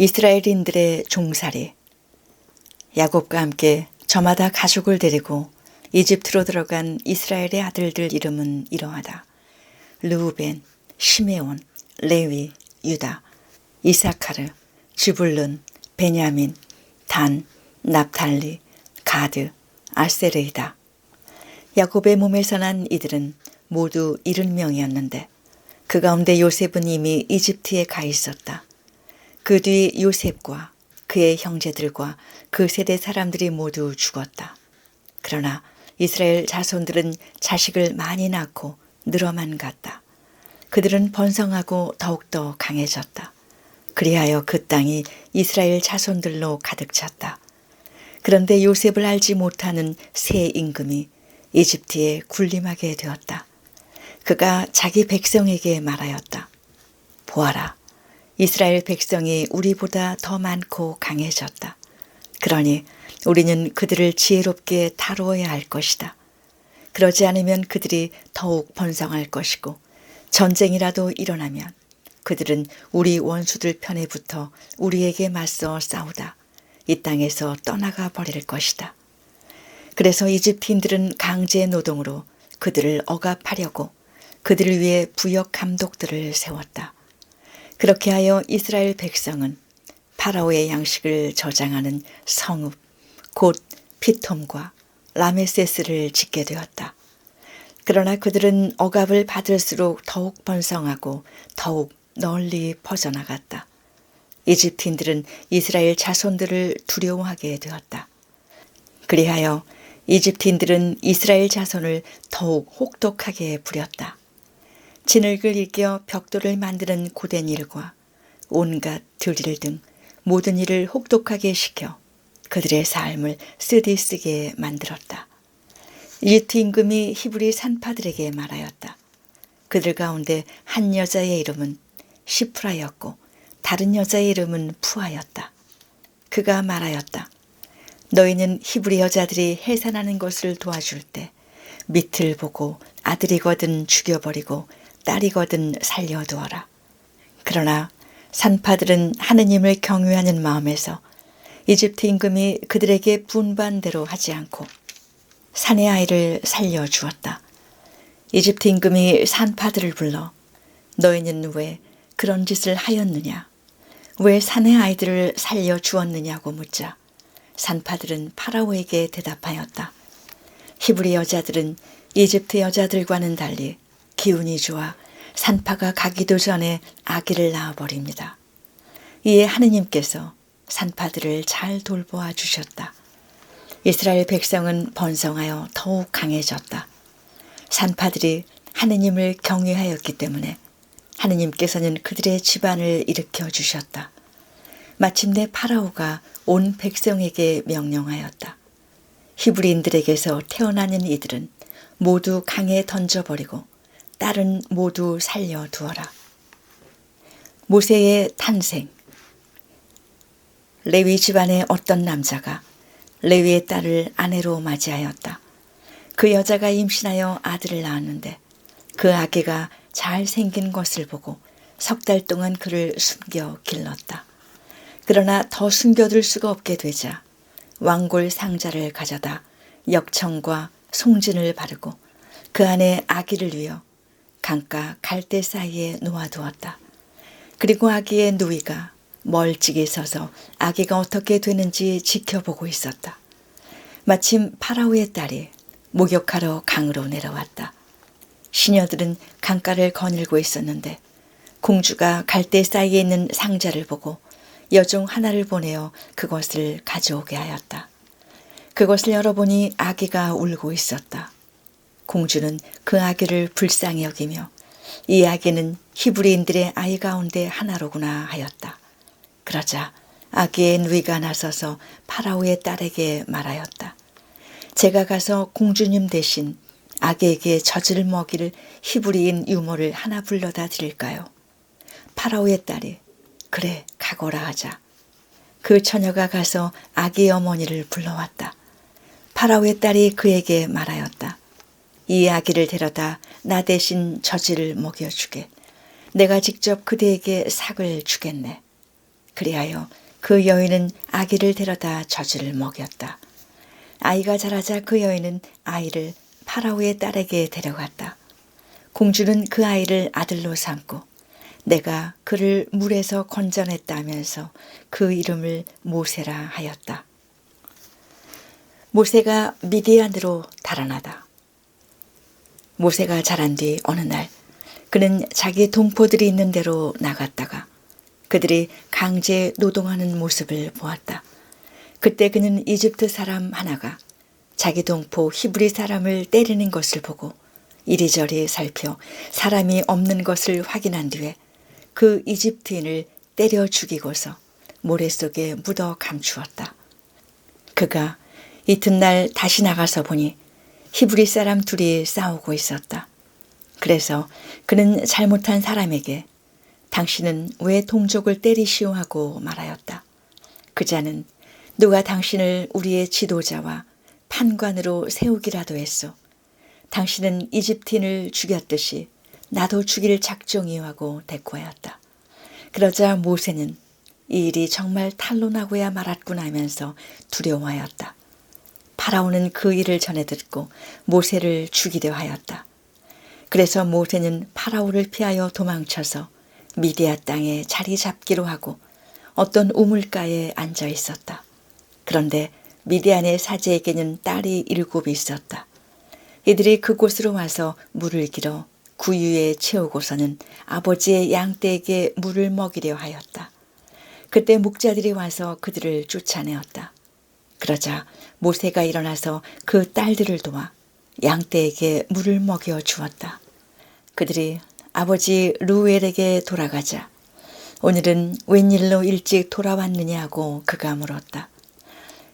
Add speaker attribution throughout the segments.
Speaker 1: 이스라엘인들의 종살이. 야곱과 함께 저마다 가족을 데리고 이집트로 들어간 이스라엘의 아들들 이름은 이러하다. 르우벤, 시메온, 레위, 유다, 이사카르, 즈불룬, 베냐민, 단, 납달리, 가드, 아세르이다. 야곱의 몸에서 난 이들은 모두 70명이었는데 그 가운데 요셉은 이미 이집트에 가 있었다. 그 뒤 요셉과 그의 형제들과 그 세대 사람들이 모두 죽었다. 그러나 이스라엘 자손들은 자식을 많이 낳고 늘어만 갔다. 그들은 번성하고 더욱더 강해졌다. 그리하여 그 땅이 이스라엘 자손들로 가득 찼다. 그런데 요셉을 알지 못하는 새 임금이 이집트에 군림하게 되었다. 그가 자기 백성에게 말하였다. 보아라, 이스라엘 백성이 우리보다 더 많고 강해졌다. 그러니 우리는 그들을 지혜롭게 다루어야 할 것이다. 그러지 않으면 그들이 더욱 번성할 것이고 전쟁이라도 일어나면 그들은 우리 원수들 편에 붙어 우리에게 맞서 싸우다 이 땅에서 떠나가 버릴 것이다. 그래서 이집트인들은 강제 노동으로 그들을 억압하려고 그들을 위해 부역 감독들을 세웠다. 그렇게 하여 이스라엘 백성은 파라오의 양식을 저장하는 성읍 곧 피톰과 라메세스를 짓게 되었다. 그러나 그들은 억압을 받을수록 더욱 번성하고 더욱 널리 퍼져나갔다. 이집트인들은 이스라엘 자손들을 두려워하게 되었다. 그리하여 이집트인들은 이스라엘 자손을 더욱 혹독하게 부렸다. 진흙을 일겨 벽돌을 만드는 고된 일과 온갖 들일 등 모든 일을 혹독하게 시켜 그들의 삶을 쓰디쓰게 만들었다. 이집트 임금이 히브리 산파들에게 말하였다. 그들 가운데 한 여자의 이름은 시프라였고 다른 여자의 이름은 푸아였다. 그가 말하였다. 너희는 히브리 여자들이 해산하는 것을 도와줄 때 밑을 보고 아들이거든 죽여버리고 딸이거든 살려두어라. 그러나 산파들은 하느님을 경외하는 마음에서 이집트 임금이 그들에게 분반대로 하지 않고 산의 아이를 살려주었다. 이집트 임금이 산파들을 불러 너희는 왜 그런 짓을 하였느냐? 왜 산의 아이들을 살려주었느냐고 묻자 산파들은 파라오에게 대답하였다. 히브리 여자들은 이집트 여자들과는 달리 기운이 좋아 산파가 가기도 전에 아기를 낳아버립니다. 이에 하느님께서 산파들을 잘 돌보아 주셨다. 이스라엘 백성은 번성하여 더욱 강해졌다. 산파들이 하느님을 경외하였기 때문에 하느님께서는 그들의 집안을 일으켜 주셨다. 마침내 파라오가 온 백성에게 명령하였다. 히브리인들에게서 태어나는 이들은 모두 강에 던져버리고 딸은 모두 살려두어라. 모세의 탄생. 레위 집안의 어떤 남자가 레위의 딸을 아내로 맞이하였다. 그 여자가 임신하여 아들을 낳았는데 그 아기가 잘생긴 것을 보고 석 달 동안 그를 숨겨 길렀다. 그러나 더 숨겨둘 수가 없게 되자 왕골 상자를 가져다 역청과 송진을 바르고 그 안에 아기를 위어 강가 갈대 사이에 놓아두었다. 그리고 아기의 누이가 멀찍이 서서 아기가 어떻게 되는지 지켜보고 있었다. 마침 파라오의 딸이 목욕하러 강으로 내려왔다. 시녀들은 강가를 거닐고 있었는데 공주가 갈대 사이에 있는 상자를 보고 여종 하나를 보내어 그것을 가져오게 하였다. 그것을 열어보니 아기가 울고 있었다. 공주는 그 아기를 불쌍히 여기며 이 아기는 히브리인들의 아이 가운데 하나로구나 하였다. 그러자 아기의 누이가 나서서 파라오의 딸에게 말하였다. 제가 가서 공주님 대신 아기에게 젖을 먹일 히브리인 유모를 하나 불러다 드릴까요? 파라오의 딸이 그래 가거라 하자 그 처녀가 가서 아기의 어머니를 불러왔다. 파라오의 딸이 그에게 말하였다. 이 아기를 데려다 나 대신 젖을 먹여주게. 내가 직접 그대에게 삭을 주겠네. 그리하여 그 여인은 아기를 데려다 젖을 먹였다. 아이가 자라자 그 여인은 아이를 파라오의 딸에게 데려갔다. 공주는 그 아이를 아들로 삼고 내가 그를 물에서 건져냈다 하면서 그 이름을 모세라 하였다. 모세가 미디안으로 달아나다. 모세가 자란 뒤 어느 날 그는 자기 동포들이 있는 데로 나갔다가 그들이 강제 노동하는 모습을 보았다. 그때 그는 이집트 사람 하나가 자기 동포 히브리 사람을 때리는 것을 보고 이리저리 살펴 사람이 없는 것을 확인한 뒤에 그 이집트인을 때려 죽이고서 모래 속에 묻어 감추었다. 그가 이튿날 다시 나가서 보니 히브리 사람 둘이 싸우고 있었다. 그래서 그는 잘못한 사람에게 당신은 왜 동족을 때리시오 하고 말하였다. 그 자는 누가 당신을 우리의 지도자와 판관으로 세우기라도 했소. 당신은 이집트인을 죽였듯이 나도 죽일 작정이요 하고 대꾸하였다. 그러자 모세는 이 일이 정말 탄로나고야 말았구나 하면서 두려워하였다. 파라오는 그 일을 전해 듣고 모세를 죽이려 하였다. 그래서 모세는 파라오를 피하여 도망쳐서 미디안 땅에 자리 잡기로 하고 어떤 우물가에 앉아 있었다. 그런데 미디안의 사제에게는 딸이 7 있었다. 이들이 그곳으로 와서 물을 길어 구유에 채우고서는 아버지의 양떼에게 물을 먹이려 하였다. 그때 목자들이 와서 그들을 쫓아내었다. 그러자 모세가 일어나서 그 딸들을 도와 양떼에게 물을 먹여 주었다. 그들이 아버지 루엘에게 돌아가자 오늘은 웬일로 일찍 돌아왔느냐고 그가 물었다.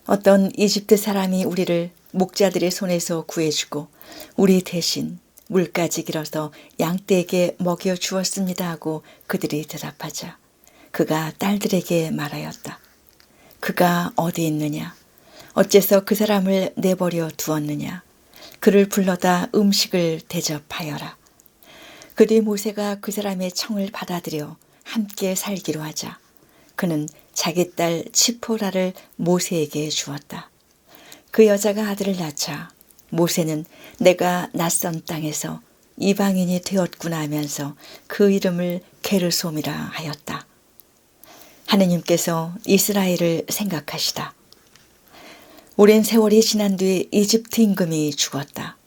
Speaker 1: 어떤 이집트 사람이 우리를 목자들의 손에서 구해주고 우리 대신 물까지 길어서 양떼에게 먹여 주었습니다 하고 그들이 대답하자 그가 딸들에게 말하였다. 그가 어디 있느냐? 어째서 그 사람을 내버려 두었느냐? 그를 불러다 음식을 대접하여라. 그 뒤 모세가 그 사람의 청을 받아들여 함께 살기로 하자 그는 자기 딸 치포라를 모세에게 주었다. 그 여자가 아들을 낳자 모세는 내가 낯선 땅에서 이방인이 되었구나 하면서 그 이름을 게르솜이라 하였다. 하느님께서 이스라엘을 생각하시다. 오랜 세월이 지난 뒤 이집트 임금이 죽었다.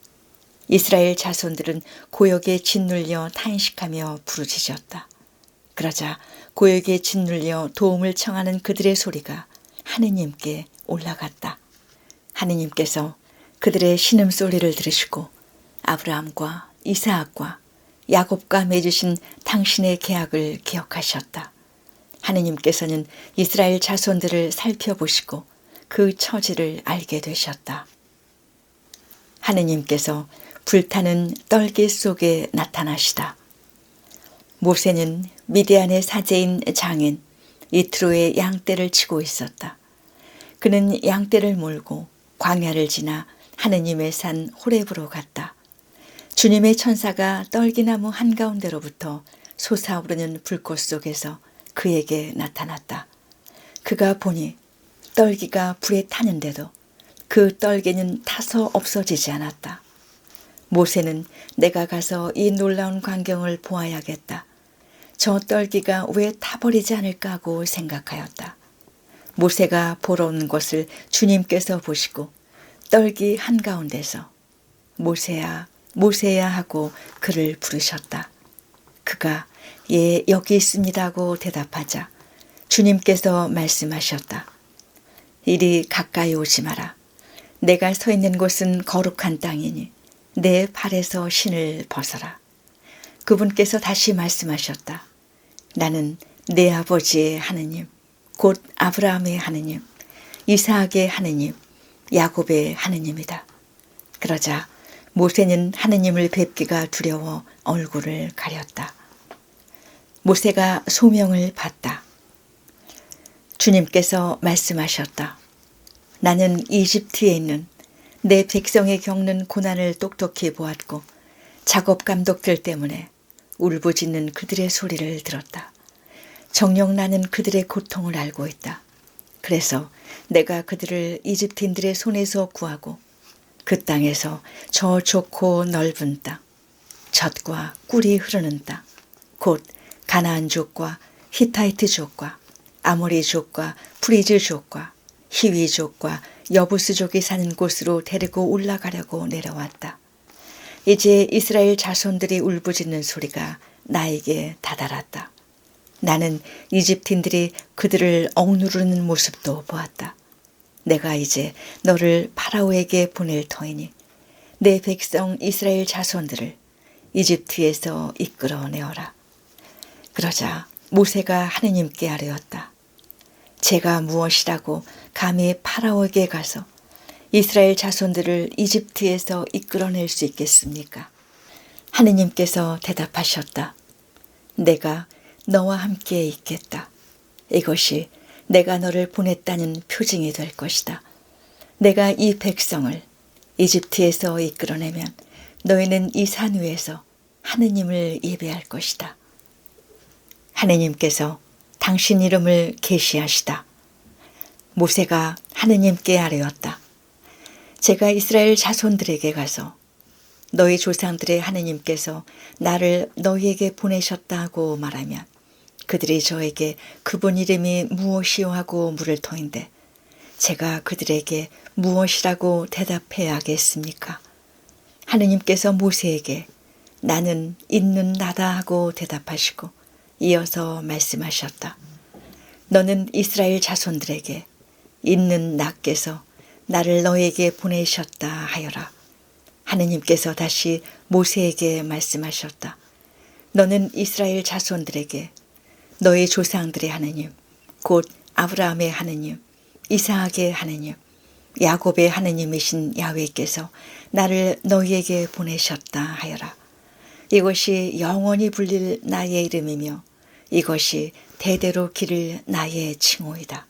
Speaker 1: 이스라엘 자손들은 고역에 짓눌려 탄식하며 부르짖었다. 그러자 고역에 짓눌려 도움을 청하는 그들의 소리가 하느님께 올라갔다. 하느님께서 그들의 신음소리를 들으시고 아브라함과 이삭과 야곱과 맺으신 당신의 계약을 기억하셨다. 하느님께서는 이스라엘 자손들을 살펴보시고 그 처지를 알게 되셨다. 하느님께서 불타는 떨기 속에 나타나시다. 모세는 미디안의 사제인 장인 이트로의 양떼를 치고 있었다. 그는 양떼를 몰고 광야를 지나 하느님의 산 호렙으로 갔다. 주님의 천사가 떨기나무 한가운데로부터 솟아오르는 불꽃 속에서 그에게 나타났다. 그가 보니 떨기가 불에 타는데도 그 떨기는 타서 없어지지 않았다. 모세는 내가 가서 이 놀라운 광경을 보아야겠다. 저 떨기가 왜 타버리지 않을까 하고 생각하였다. 모세가 보러 온 것을 주님께서 보시고 떨기 한가운데서 모세야 모세야 하고 그를 부르셨다. 그가 예 여기 있습니다 하고 대답하자 주님께서 말씀하셨다. 이리 가까이 오지 마라. 내가 서 있는 곳은 거룩한 땅이니 내 발에서 신을 벗어라. 그분께서 다시 말씀하셨다. 나는 내 아버지의 하느님, 곧 아브라함의 하느님, 이삭의 하느님, 야곱의 하느님이다. 그러자 모세는 하느님을 뵙기가 두려워 얼굴을 가렸다. 모세가 소명을 받다. 주님께서 말씀하셨다. 나는 이집트에 있는 내 백성이 겪는 고난을 똑똑히 보았고 작업 감독들 때문에 울부짖는 그들의 소리를 들었다. 정녕 나는 그들의 고통을 알고 있다. 그래서 내가 그들을 이집트인들의 손에서 구하고 그 땅에서 저 좋고 넓은 땅, 젖과 꿀이 흐르는 땅, 곧 가나안족과 히타이트족과 아모리족과 프리즈족과 히위족과 여부스족이 사는 곳으로 데리고 올라가려고 내려왔다. 이제 이스라엘 자손들이 울부짖는 소리가 나에게 다다랐다. 나는 이집트인들이 그들을 억누르는 모습도 보았다. 내가 이제 너를 파라오에게 보낼 터이니 내 백성 이스라엘 자손들을 이집트에서 이끌어내어라. 그러자 모세가 하느님께 아뢰었다. 제가 무엇이라고 감히 파라오에게 가서 이스라엘 자손들을 이집트에서 이끌어낼 수 있겠습니까? 하느님께서 대답하셨다. 내가 너와 함께 있겠다. 이것이 내가 너를 보냈다는 표징이 될 것이다. 내가 이 백성을 이집트에서 이끌어내면 너희는 이 산 위에서 하느님을 예배할 것이다. 하느님께서 당신 이름을 계시하시다. 모세가 하느님께 아뢰었다. 제가 이스라엘 자손들에게 가서 너희 조상들의 하느님께서 나를 너희에게 보내셨다고 말하면 그들이 저에게 그분 이름이 무엇이요 하고 물을 터인데 제가 그들에게 무엇이라고 대답해야겠습니까? 하느님께서 모세에게 나는 있는 나다 하고 대답하시고 이어서 말씀하셨다. 너는 이스라엘 자손들에게 있는 나께서 나를 너에게 보내셨다 하여라. 하느님께서 다시 모세에게 말씀하셨다. 너는 이스라엘 자손들에게 너희 조상들의 하느님, 곧 아브라함의 하느님, 이삭의 하느님, 야곱의 하느님이신 야훼께서 나를 너희에게 보내셨다 하여라. 이것이 영원히 불릴 나의 이름이며 이것이 대대로 기를 나의 칭호이다.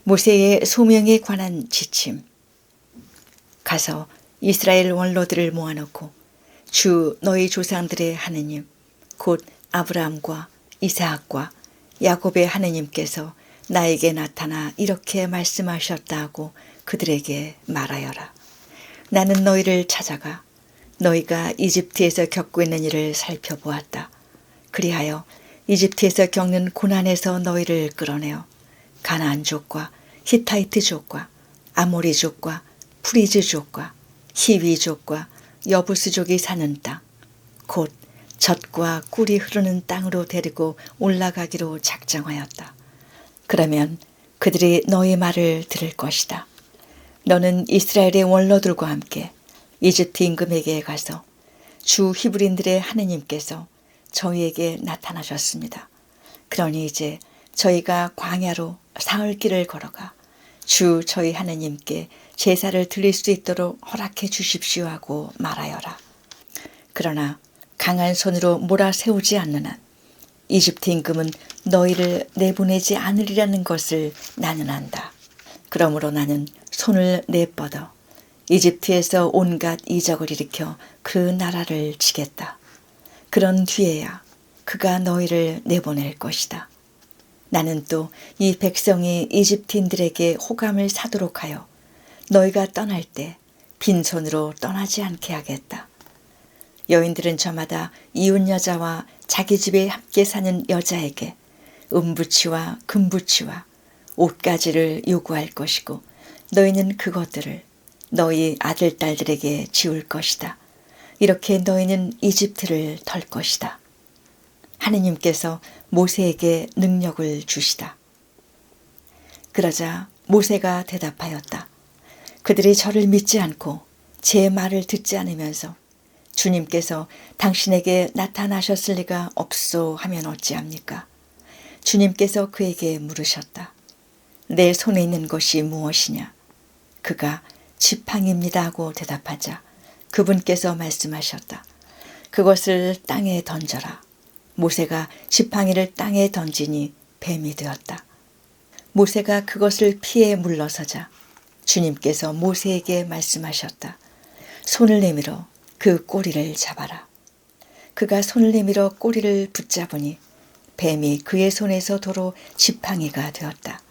Speaker 1: 모세의 소명에 관한 지침. 가서 이스라엘 원로들을 모아놓고 주 너희 조상들의 하느님 곧 아브라함과 이삭과 야곱의 하느님께서 나에게 나타나 이렇게 말씀하셨다고 그들에게 말하여라. 나는 너희를 찾아가 너희가 이집트에서 겪고 있는 일을 살펴보았다. 그리하여 이집트에서 겪는 고난에서 너희를 끌어내어 가나안족과 히타이트족과 아모리족과 프리즈족과 히위족과 여부스족이 사는 땅, 곧 젖과 꿀이 흐르는 땅으로 데리고 올라가기로 작정하였다. 그러면 그들이 너희 말을 들을 것이다. 너는 이스라엘의 원로들과 함께 이집트 임금에게 가서 주 히브리인들의 하느님께서 저희에게 나타나셨습니다. 그러니 이제 저희가 광야로 사흘 길을 걸어가 주 저희 하느님께 제사를 드릴 수 있도록 허락해 주십시오 하고 말하여라. 그러나 강한 손으로 몰아세우지 않는 한 이집트 임금은 너희를 내보내지 않으리라는 것을 나는 안다. 그러므로 나는 손을 내뻗어 이집트에서 온갖 이적을 일으켜 그 나라를 치겠다. 그런 뒤에야 그가 너희를 내보낼 것이다. 나는 또 이 백성이 이집트인들에게 호감을 사도록 하여 너희가 떠날 때 빈손으로 떠나지 않게 하겠다. 여인들은 저마다 이웃 여자와 자기 집에 함께 사는 여자에게 은부치와 금부치와 옷가지를 요구할 것이고 너희는 그것들을 너희 아들 딸들에게 지울 것이다. 이렇게 너희는 이집트를 털 것이다. 하느님께서 모세에게 능력을 주시다. 그러자 모세가 대답하였다. 그들이 저를 믿지 않고 제 말을 듣지 않으면서 주님께서 당신에게 나타나셨을 리가 없소 하면 어찌합니까? 주님께서 그에게 물으셨다. 내 손에 있는 것이 무엇이냐? 그가 지팡이입니다 하고 대답하자 그분께서 말씀하셨다. 그것을 땅에 던져라. 모세가 지팡이를 땅에 던지니 뱀이 되었다. 모세가 그것을 피해 물러서자 주님께서 모세에게 말씀하셨다. 손을 내밀어 그 꼬리를 잡아라. 그가 손을 내밀어 꼬리를 붙잡으니 뱀이 그의 손에서 도로 지팡이가 되었다.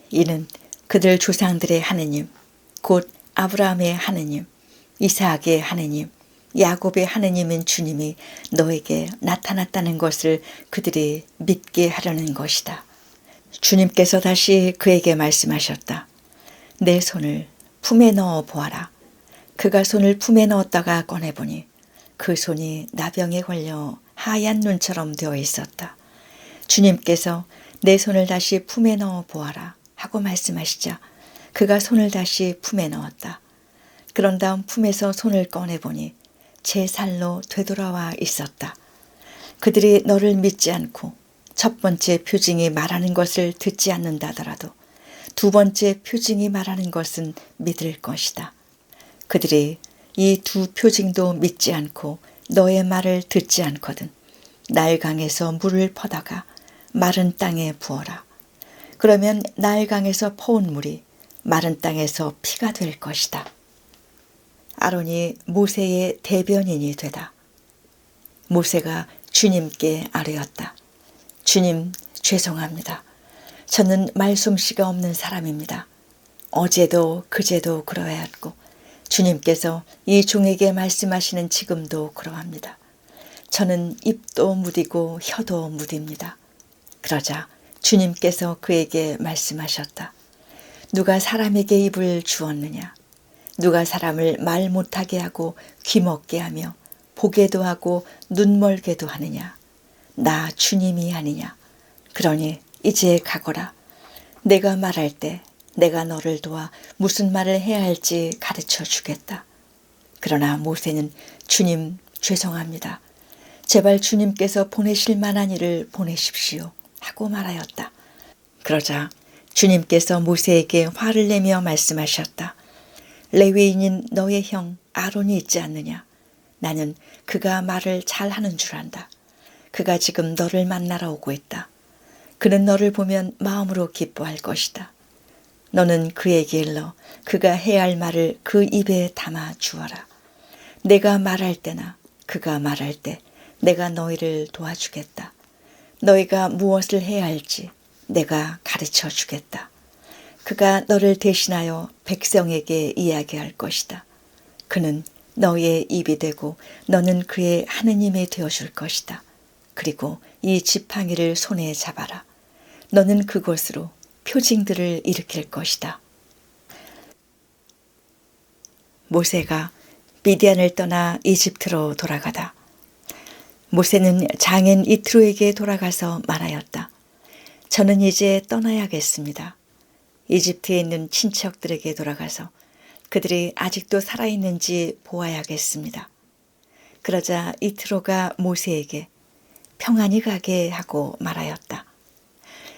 Speaker 1: 이는 그들 조상들의 하느님, 곧 아브라함의 하느님, 이삭의 하느님, 야곱의 하느님인 주님이 너에게 나타났다는 것을 그들이 믿게 하려는 것이다. 주님께서 다시 그에게 말씀하셨다. 내 손을 품에 넣어 보아라. 그가 손을 품에 넣었다가 꺼내보니 그 손이 나병에 걸려 하얀 눈처럼 되어 있었다. 주님께서 내 손을 다시 품에 넣어 보아라 하고 말씀하시자 그가 손을 다시 품에 넣었다. 그런 다음 품에서 손을 꺼내보니 제 살로 되돌아와 있었다. 그들이 너를 믿지 않고 첫 번째 표징이 말하는 것을 듣지 않는다더라도 두 번째 표징이 말하는 것은 믿을 것이다. 그들이 이 두 표징도 믿지 않고 너의 말을 듣지 않거든 나일강에서 물을 퍼다가 마른 땅에 부어라. 그러면 나일강에서 퍼온 물이 마른 땅에서 피가 될 것이다. 아론이 모세의 대변인이 되다. 모세가 주님께 아뢰었다. 주님, 죄송합니다. 저는 말솜씨가 없는 사람입니다. 어제도 그제도 그러하였고 주님께서 이 종에게 말씀하시는 지금도 그러합니다. 저는 입도 무디고 혀도 무딥니다. 그러자 주님께서 그에게 말씀하셨다. 누가 사람에게 입을 주었느냐? 누가 사람을 말 못하게 하고 귀 먹게 하며 보게도 하고 눈 멀게도 하느냐? 나 주님이 아니냐? 그러니 이제 가거라. 내가 말할 때 내가 너를 도와 무슨 말을 해야 할지 가르쳐 주겠다. 그러나 모세는 주님 죄송합니다. 제발 주님께서 보내실 만한 일을 보내십시오 하고 말하였다. 그러자 주님께서 모세에게 화를 내며 말씀하셨다. 레위인인 너의 형 아론이 있지 않느냐? 나는 그가 말을 잘하는 줄 안다. 그가 지금 너를 만나러 오고 있다. 그는 너를 보면 마음으로 기뻐할 것이다. 너는 그에게 일러 그가 해야 할 말을 그 입에 담아 주어라. 내가 말할 때나 그가 말할 때 내가 너희를 도와주겠다. 너희가 무엇을 해야 할지 내가 가르쳐 주겠다. 그가 너를 대신하여 백성에게 이야기할 것이다. 그는 너의 입이 되고 너는 그의 하느님이 되어줄 것이다. 그리고 이 지팡이를 손에 잡아라. 너는 그곳으로 표징들을 일으킬 것이다. 모세가 미디안을 떠나 이집트로 돌아가다. 모세는 장인 이트로에게 돌아가서 말하였다. 저는 이제 떠나야겠습니다. 이집트에 있는 친척들에게 돌아가서 그들이 아직도 살아있는지 보아야겠습니다. 그러자 이트로가 모세에게 평안히 가게 하고 말하였다.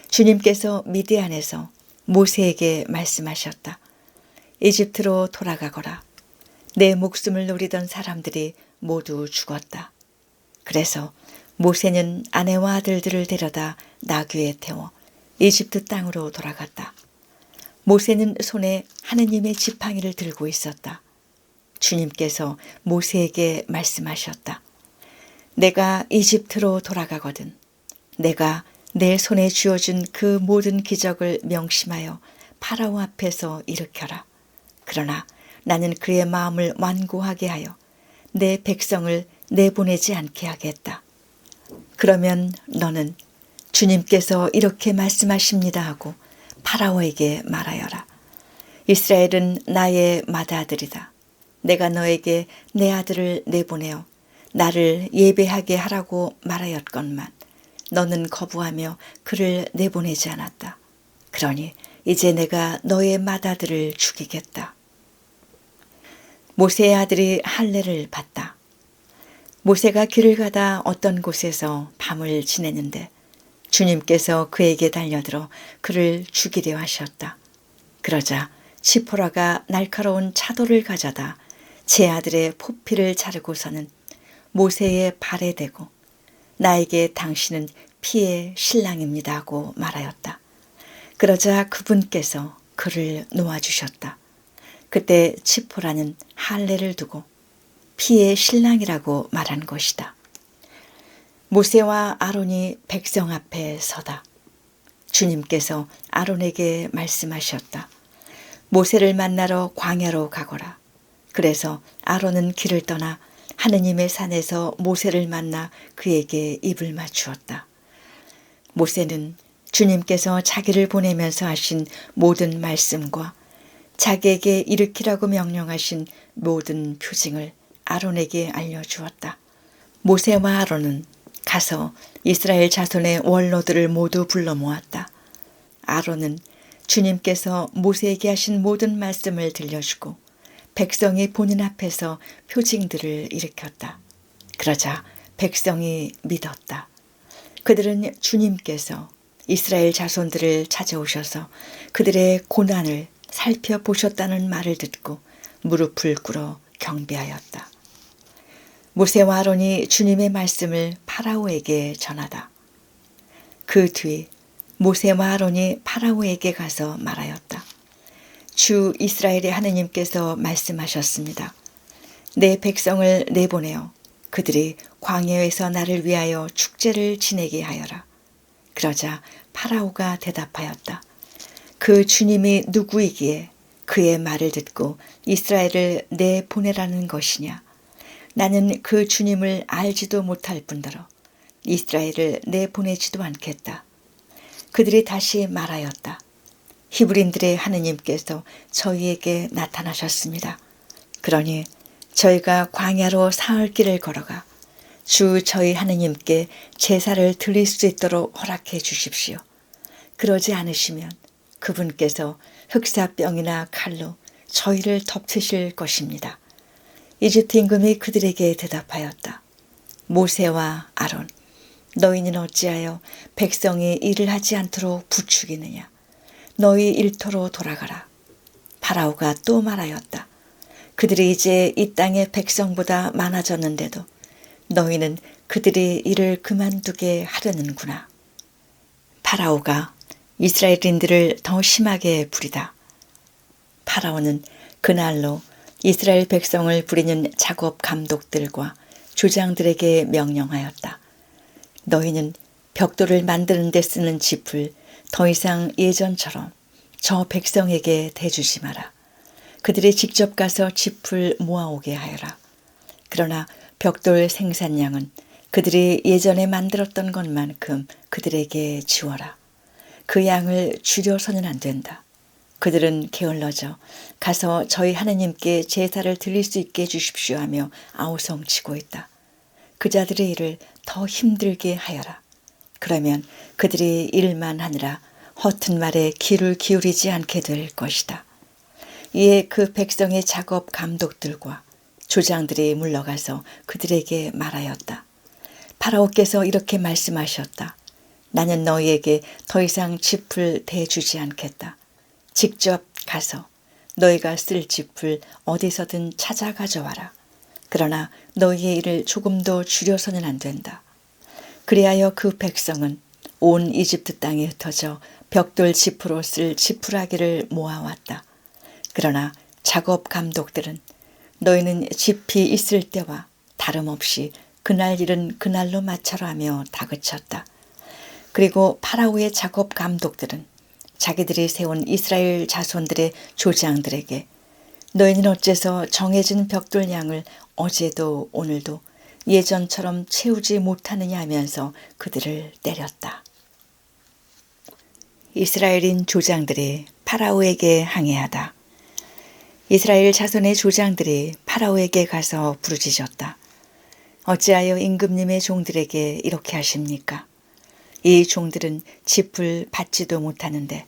Speaker 1: 주님께서 미디안에서 모세에게 말씀하셨다. 이집트로 돌아가거라. 내 목숨을 노리던 사람들이 모두 죽었다. 그래서 모세는 아내와 아들들을 데려다 나귀에 태워 이집트 땅으로 돌아갔다. 모세는 손에 하느님의 지팡이를 들고 있었다. 주님께서 모세에게 말씀하셨다. 내가 이집트로 돌아가거든 내가 내 손에 쥐어준 그 모든 기적을 명심하여 파라오 앞에서 일으켜라. 그러나 나는 그의 마음을 완고하게 하여 내 백성을 내보내지 않게 하겠다. 그러면 너는 주님께서 이렇게 말씀하십니다 하고 파라오에게 말하여라. 이스라엘은 나의 맏아들이다. 내가 너에게 내 아들을 내보내어 나를 예배하게 하라고 말하였건만 너는 거부하며 그를 내보내지 않았다. 그러니 이제 내가 너의 맏아들을 죽이겠다. 모세의 아들이 할례를 받다. 모세가 길을 가다 어떤 곳에서 밤을 지내는데 주님께서 그에게 달려들어 그를 죽이려 하셨다. 그러자 시포라가 날카로운 차도를 가져다 제 아들의 포피를 자르고서는 모세의 발에 대고 나에게 당신은 피의 신랑입니다 하고 말하였다. 그러자 그분께서 그를 놓아주셨다. 그때 치포라는 할례를 두고 피의 신랑이라고 말한 것이다. 모세와 아론이 백성 앞에 서다. 주님께서 아론에게 말씀하셨다. 모세를 만나러 광야로 가거라. 그래서 아론은 길을 떠나 하느님의 산에서 모세를 만나 그에게 입을 맞추었다. 모세는 주님께서 자기를 보내면서 하신 모든 말씀과 자기에게 일으키라고 명령하신 모든 표징을 아론에게 알려주었다. 모세와 아론은 가서 이스라엘 자손의 원로들을 모두 불러 모았다. 아론은 주님께서 모세에게 하신 모든 말씀을 들려주고 백성이 본인 앞에서 표징들을 일으켰다. 그러자 백성이 믿었다. 그들은 주님께서 이스라엘 자손들을 찾아오셔서 그들의 고난을 살펴보셨다는 말을 듣고 무릎을 꿇어 경배하였다. 모세와 아론이 주님의 말씀을 파라오에게 전하다. 그 뒤 모세와 아론이 파라오에게 가서 말하였다. 주 이스라엘의 하느님께서 말씀하셨습니다. 내 백성을 내보내어 그들이 광야에서 나를 위하여 축제를 지내게 하여라. 그러자 파라오가 대답하였다. 그 주님이 누구이기에 그의 말을 듣고 이스라엘을 내보내라는 것이냐. 나는 그 주님을 알지도 못할 뿐더러 이스라엘을 내보내지도 않겠다. 그들이 다시 말하였다. 히브리인들의 하느님께서 저희에게 나타나셨습니다. 그러니 저희가 광야로 사흘 길을 걸어가 주 저희 하느님께 제사를 드릴 수 있도록 허락해 주십시오. 그러지 않으시면 그분께서 흑사병이나 칼로 저희를 덮으실 것입니다. 이집트 임금이 그들에게 대답하였다. 모세와 아론, 너희는 어찌하여 백성이 일을 하지 않도록 부추기느냐. 너희 일터로 돌아가라. 파라오가 또 말하였다. 그들이 이제 이 땅의 백성보다 많아졌는데도 너희는 그들이 일을 그만두게 하려는구나. 파라오가 이스라엘인들을 더 심하게 부리다. 파라오는 그날로 이스라엘 백성을 부리는 작업 감독들과 조장들에게 명령하였다. 너희는 벽돌을 만드는 데 쓰는 짚을 더 이상 예전처럼 저 백성에게 대주지 마라. 그들이 직접 가서 짚을 모아오게 하여라. 그러나 벽돌 생산량은 그들이 예전에 만들었던 것만큼 그들에게 지워라. 그 양을 줄여서는 안 된다. 그들은 게을러져 가서 저희 하느님께 제사를 드릴 수 있게 해주십시오 하며 아우성치고 있다. 그 자들의 일을 더 힘들게 하여라. 그러면 그들이 일만 하느라 허튼 말에 귀를 기울이지 않게 될 것이다. 이에 그 백성의 작업 감독들과 조장들이 물러가서 그들에게 말하였다. 파라오께서 이렇게 말씀하셨다. 나는 너희에게 더 이상 짚을 대주지 않겠다. 직접 가서 너희가 쓸 짚을 어디서든 찾아 가져와라. 그러나 너희의 일을 조금도 줄여서는 안 된다. 그리하여 그 백성은 온 이집트 땅에 흩어져 벽돌 짚으로 쓸 지푸라기를 모아왔다. 그러나 작업 감독들은 너희는 짚이 있을 때와 다름없이 그날 일은 그날로 마쳐라 하며 다그쳤다. 그리고 파라오의 작업 감독들은 자기들이 세운 이스라엘 자손들의 조장들에게 너희는 어째서 정해진 벽돌 양을 어제도 오늘도 예전처럼 채우지 못하느냐 하면서 그들을 때렸다. 이스라엘인 조장들이 파라오에게 항의하다. 이스라엘 자손의 조장들이 파라오에게 가서 부르짖었다. 어찌하여 임금님의 종들에게 이렇게 하십니까? 이 종들은 짚을 받지도 못하는데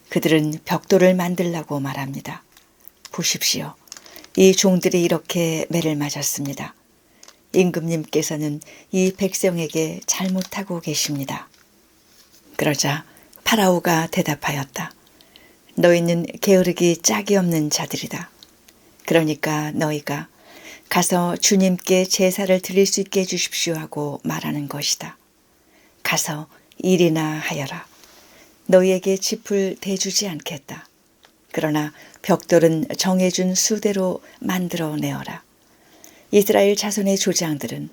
Speaker 1: 그들은 벽돌을 만들라고 말합니다. 보십시오. 이 종들이 이렇게 매를 맞았습니다. 임금님께서는 이 백성에게 잘못하고 계십니다. 그러자 파라오가 대답하였다. 너희는 게으르기 짝이 없는 자들이다. 그러니까 너희가 가서 주님께 제사를 드릴 수 있게 해주십시오 하고 말하는 것이다. 가서 일이나 하여라. 너희에게 짚을 대주지 않겠다. 그러나 벽돌은 정해준 수대로 만들어 내어라. 이스라엘 자손의 조장들은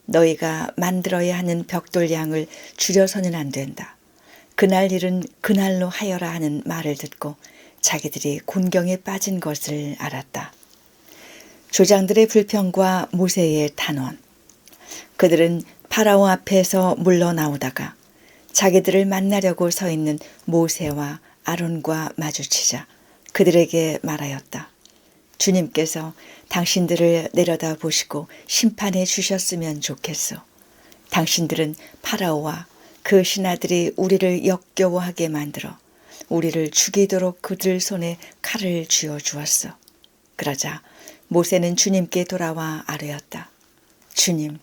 Speaker 1: 너희가 만들어야 하는 벽돌 양을 줄여서는 안 된다. 그날 일은 그날로 하여라 하는 말을 듣고 자기들이 곤경에 빠진 것을 알았다. 조장들의 불평과 모세의 탄원. 그들은 파라오 앞에서 물러나오다가 자기들을 만나려고 서 있는 모세와 아론과 마주치자 그들에게 말하였다. 주님께서 당신들을 내려다 보시고 심판해 주셨으면 좋겠소. 당신들은 파라오와 그 신하들이 우리를 역겨워하게 만들어 우리를 죽이도록 그들 손에 칼을 쥐어 주었소. 그러자 모세는 주님께 돌아와 아뢰었다. 주님,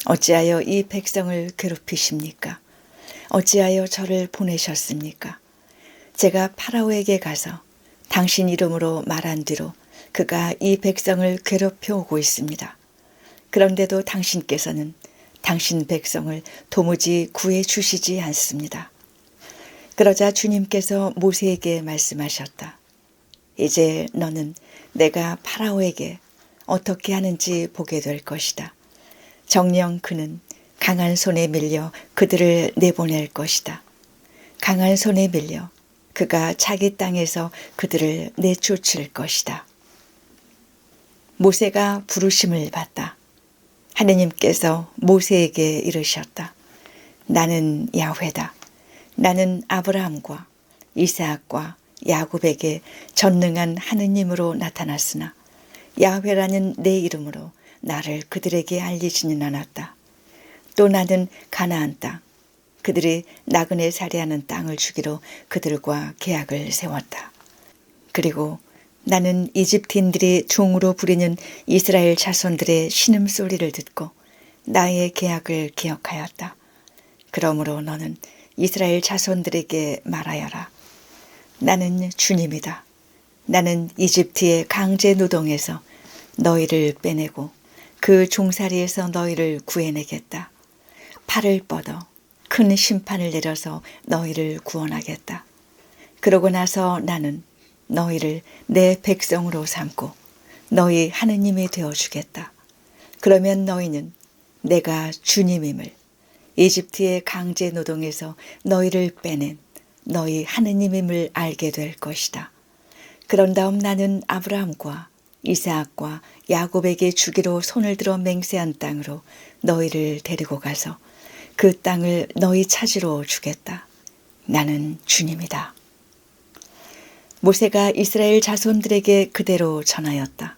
Speaker 1: 어찌하여 이 백성을 괴롭히십니까? 어찌하여 저를 보내셨습니까? 제가 파라오에게 가서 당신 이름으로 말한 뒤로 그가 이 백성을 괴롭혀 오고 있습니다. 그런데도 당신께서는 당신 백성을 도무지 구해 주시지 않습니다. 그러자 주님께서 모세에게 말씀하셨다. 이제 너는 내가 파라오에게 어떻게 하는지 보게 될 것이다. 정녕 그는 강한 손에 밀려 그들을 내보낼 것이다. 강한 손에 밀려 그가 자기 땅에서 그들을 내쫓을 것이다. 모세가 부르심을 받다. 하느님께서 모세에게 이르셨다. 나는 야훼다. 나는 아브라함과 이삭과 야곱에게 전능한 하느님으로 나타났으나 야훼라는 내 이름으로 나를 그들에게 알리지는 않았다. 또 나는 가나안 땅, 그들이 나그네 살이하는 땅을 주기로 그들과 계약을 세웠다. 그리고 나는 이집트인들이 종으로 부리는 이스라엘 자손들의 신음소리를 듣고 나의 계약을 기억하였다. 그러므로 너는 이스라엘 자손들에게 말하여라. 나는 주님이다. 나는 이집트의 강제 노동에서 너희를 빼내고 그 종살이에서 너희를 구해내겠다. 팔을 뻗어 큰 심판을 내려서 너희를 구원하겠다. 그러고 나서 나는 너희를 내 백성으로 삼고 너희 하느님이 되어주겠다. 그러면 너희는 내가 주님임을 이집트의 강제 노동에서 너희를 빼낸 너희 하느님임을 알게 될 것이다. 그런 다음 나는 아브라함과 이삭과 야곱에게 주기로 손을 들어 맹세한 땅으로 너희를 데리고 가서 그 땅을 너희 차지로 주겠다. 나는 주님이다. 모세가 이스라엘 자손들에게 그대로 전하였다.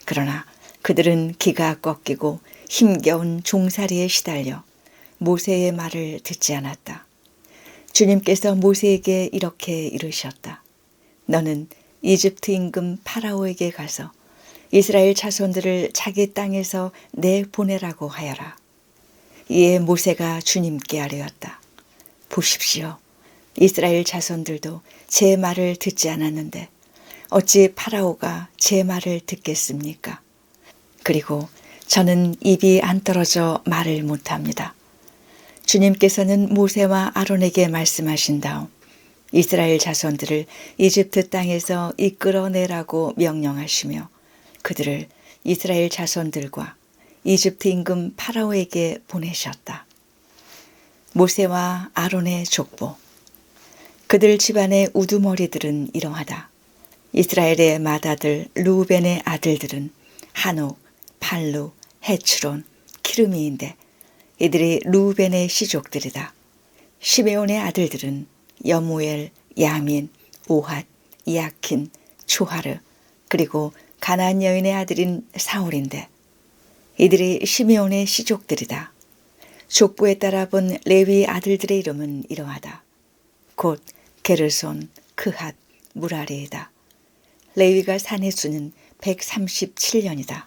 Speaker 1: 그러나 그들은 기가 꺾이고 힘겨운 종살이에 시달려 모세의 말을 듣지 않았다. 주님께서 모세에게 이렇게 이르셨다. 너는 이집트 임금 파라오에게 가서 이스라엘 자손들을 자기 땅에서 내보내라고 하여라. 이에 모세가 주님께 아뢰었다. 보십시오. 이스라엘 자손들도 제 말을 듣지 않았는데 어찌 파라오가 제 말을 듣겠습니까? 그리고 저는 입이 안 떨어져 말을 못합니다. 주님께서는 모세와 아론에게 말씀하신 다음 이스라엘 자손들을 이집트 땅에서 이끌어내라고 명령하시며 그들을 이스라엘 자손들과 이집트 임금 파라오에게 보내셨다. 모세와 아론의 족보. 그들 집안의 우두머리들은 이러하다. 이스라엘의 맏아들 루벤의 아들들은 한옥, 팔루, 헤츠론, 키르미인데 이들이 루벤의 시족들이다. 시메온의 아들들은 여무엘, 야민, 오핫, 야킨, 초하르 그리고 가나안 여인의 아들인 사울인데 이들이 시메온의 시족들이다. 족보에 따라 본 레위 아들들의 이름은 이러하다. 곧 게르손, 크핫, 무라리이다. 레위가 산 횟수는 137년이다.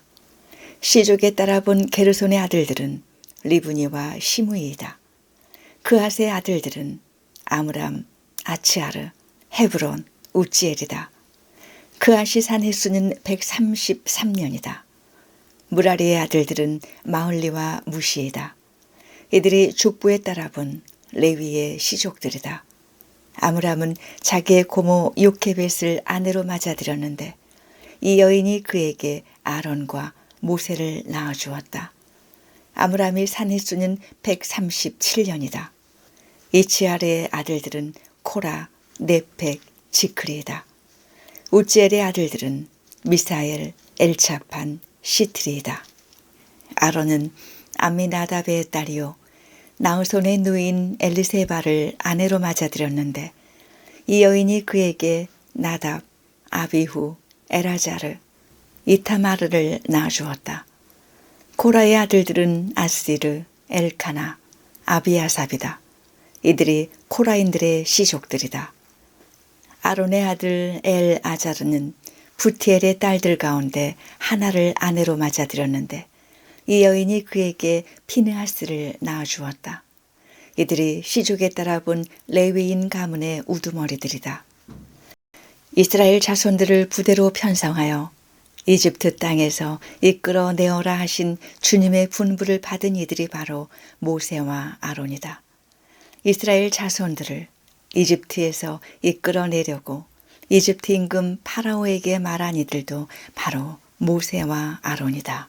Speaker 1: 시족에 따라 본 게르손의 아들들은 리브니와 시므이이다. 그핫의 아들들은 아므람, 아치아르, 헤브론, 우지엘이다. 그핫이 산 횟수는 133년이다. 무라리의 아들들은 마흘리와 무시이다. 이들이 족부에 따라 본 레위의 시족들이다. 아므람은 자기의 고모 요케벳을 아내로 맞아들였는데 이 여인이 그에게 아론과 모세를 낳아주었다. 아므람이 산 횟수는 137년이다. 이치알의 아들들은 코라, 네펙, 지크리이다. 우지엘의 아들들은 미사엘, 엘차판, 시트리이다. 아론은 암미나답의 딸이요 나우손의 누인 엘리세바를 아내로 맞아들였는데 이 여인이 그에게 나답, 아비후, 에라자르, 이타마르를 낳아주었다. 코라의 아들들은 아스리르, 엘카나, 아비아삽이다. 이들이 코라인들의 시족들이다. 아론의 아들 엘아자르는 부티엘의 딸들 가운데 하나를 아내로 맞아들였는데 이 여인이 그에게 피느하스를 낳아주었다. 이들이 시족에 따라 본 레위인 가문의 우두머리들이다. 이스라엘 자손들을 부대로 편성하여 이집트 땅에서 이끌어내어라 하신 주님의 분부를 받은 이들이 바로 모세와 아론이다. 이스라엘 자손들을 이집트에서 이끌어내려고 이집트 임금 파라오에게 말한 이들도 바로 모세와 아론이다.